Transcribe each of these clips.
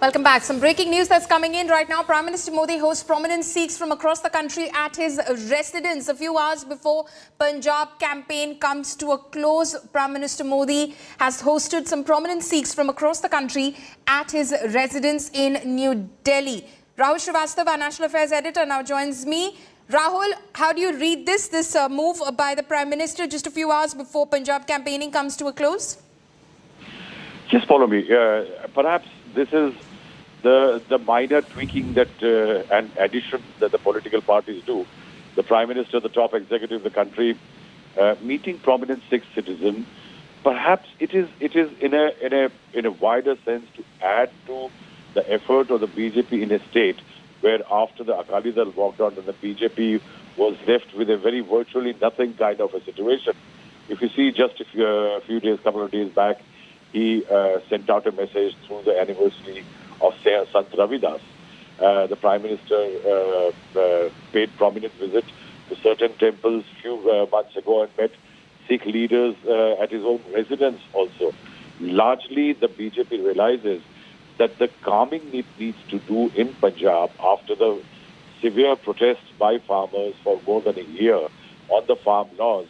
Welcome back. Some breaking news that's coming in right now. Prime Minister Modi hosts prominent Sikhs from across the country at his residence. A few hours before Punjab campaign comes to a close, Prime Minister Modi has hosted some prominent Sikhs from across the country at his residence in New Delhi. Rahul Srivastava, our National Affairs Editor, now joins me. Rahul, how do you read this move by the Prime Minister just a few hours before Punjab campaigning comes to a close? Just follow me. Perhaps this is the minor tweaking that and addition that the political parties do. The Prime Minister, the top executive of the country, meeting prominent Sikh citizens. Perhaps it is in a wider sense to add to the effort of the BJP in a state where after the Akali Dal walked out and the BJP was left with a very virtually nothing kind of a situation. If you see just a couple of days back, he sent out a message through the anniversary of Sant Ravidas. The Prime Minister paid prominent visit to certain temples a few months ago and met Sikh leaders at his own residence also. Largely, the BJP realizes that the calming it needs to do in Punjab after the severe protests by farmers for more than a year on the farm laws.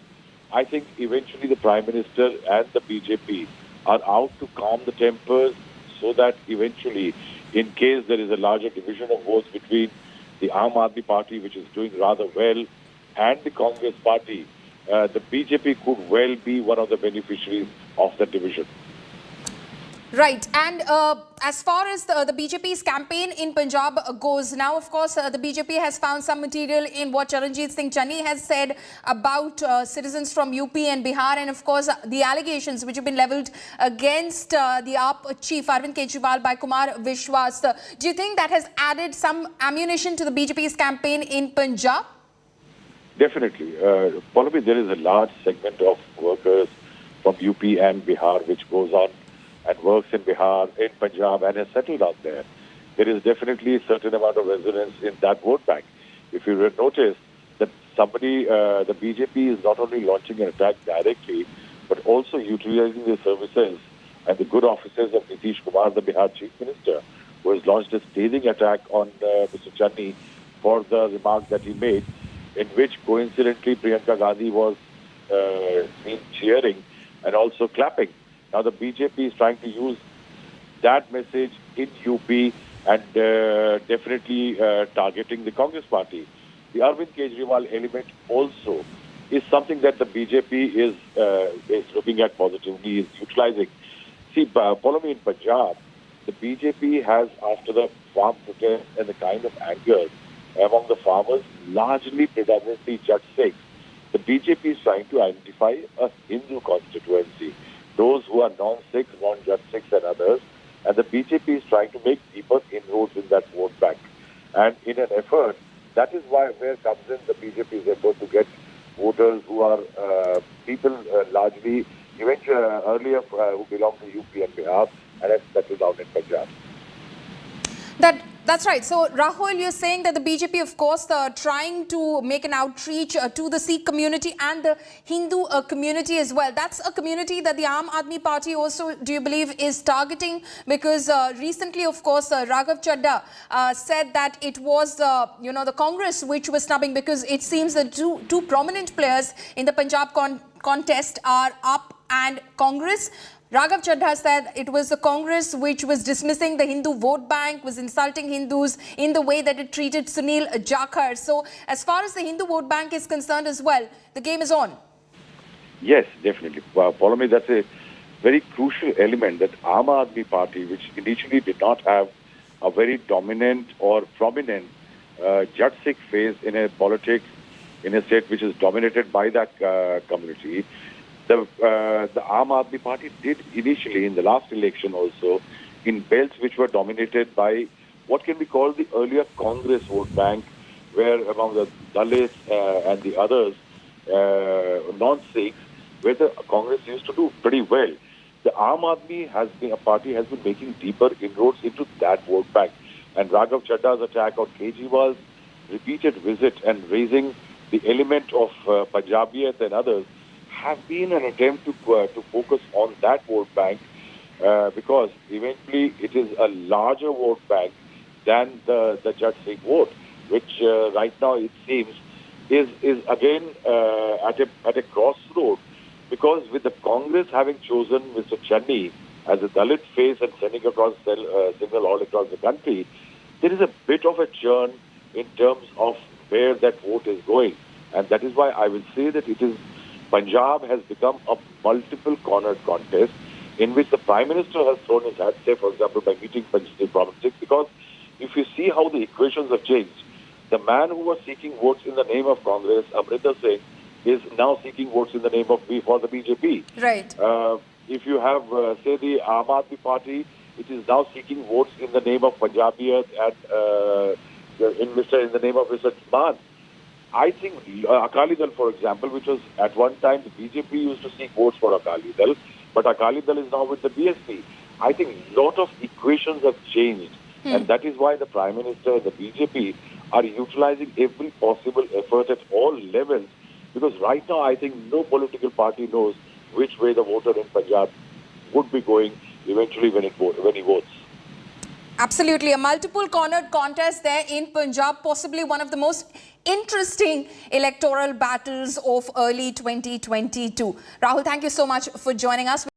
I think eventually the Prime Minister and the BJP are out to calm the tempers so that eventually, in case there is a larger division of votes between the Aam Aadmi Party, which is doing rather well, and the Congress Party, the BJP could well be one of the beneficiaries of the division. Right. And as far as the BJP's campaign in Punjab goes, now, of course, the BJP has found some material in what Charanjit Singh Channi has said about citizens from UP and Bihar, and, of course, the allegations which have been levelled against the AAP chief, Arvind Kejriwal, by Kumar Vishwas. Do you think that has added some ammunition to the BJP's campaign in Punjab? Definitely. Probably there is a large segment of workers from UP and Bihar which goes on and works in Bihar, in Punjab, and has settled out there. There is definitely a certain amount of resonance in that vote bank. If you notice that the BJP is not only launching an attack directly, but also utilizing the services and the good offices of Nitish Kumar, the Bihar Chief Minister, who has launched a scathing attack on Mr. Channi for the remark that he made, in which coincidentally Priyanka Gandhi was seen cheering and also clapping. Now the BJP is trying to use that message in UP and definitely targeting the Congress Party. The Arvind Kejriwal element also is something that the BJP is looking at positively, is utilizing. See, follow me, in Punjab, the BJP has, after the farm protest and the kind of anger among the farmers, largely predominantly Jat Sikhs, the BJP is trying to identify a Hindu constituency, those who are non-Sikhs, non-Jat Sikhs and others, and the BJP is trying to make deeper inroads in that vote bank. And in an effort, that is where comes in the BJP's effort to get voters who are people largely, earlier who belong to UP and Bihar and have settled down in Punjab. That's right. So, Rahul, you're saying that the BJP, of course, trying to make an outreach to the Sikh community and the Hindu community as well. That's a community that the Aam Aadmi Party also, do you believe, is targeting? Because recently, of course, Raghav Chadha said that it was, the Congress which was snubbing, because it seems that two prominent players in the Punjab contest are AAP and Congress. Raghav Chadha said it was the Congress which was dismissing the Hindu vote bank, was insulting Hindus in the way that it treated Sunil Jakhar. So, as far as the Hindu vote bank is concerned as well, the game is on. Yes, definitely. Follow me, that's a very crucial element that Aam Aadmi Party, which initially did not have a very dominant or prominent Jat Sikh phase in a politics in a state which is dominated by that community. The Aam Aadmi Party did initially, in the last election also, in belts which were dominated by what can be called the earlier Congress vote bank, where among the Dalits and the others, non-Sikhs, where the Congress used to do pretty well. The Aam Aadmi party has been making deeper inroads into that vote bank. And Raghav Chadha's attack on Kejriwal's repeated visit and raising the element of Punjabiyat and others have been an attempt to focus on that vote bank because eventually it is a larger vote bank than the Jat Singh vote, which right now it seems is again at a crossroad, because with the Congress having chosen Mr. Channi as a Dalit face and sending across signal all across the country, there is a bit of a churn in terms of where that vote is going. And that is why I will say that it is Punjab has become a multiple cornered contest in which the Prime Minister has thrown his hat, say, for example, by meeting Punjab provinces, because if you see how the equations have changed, the man who was seeking votes in the name of Congress, Amrinder Singh, is now seeking votes in the name of for the BJP. Right. If you have, say, the Aam Aadmi Party, it is now seeking votes in the name of Punjabiyat and in the name of Mr. Man. I think Akali Dal, for example, which was at one time the BJP used to seek votes for Akali Dal, but Akali Dal is now with the BSP. I think a lot of equations have changed, and that is why the Prime Minister and the BJP are utilizing every possible effort at all levels, because right now I think no political party knows which way the voter in Punjab would be going eventually when he votes. Absolutely. A multiple cornered contest there in Punjab, possibly one of the most interesting electoral battles of early 2022. Rahul, thank you so much for joining us.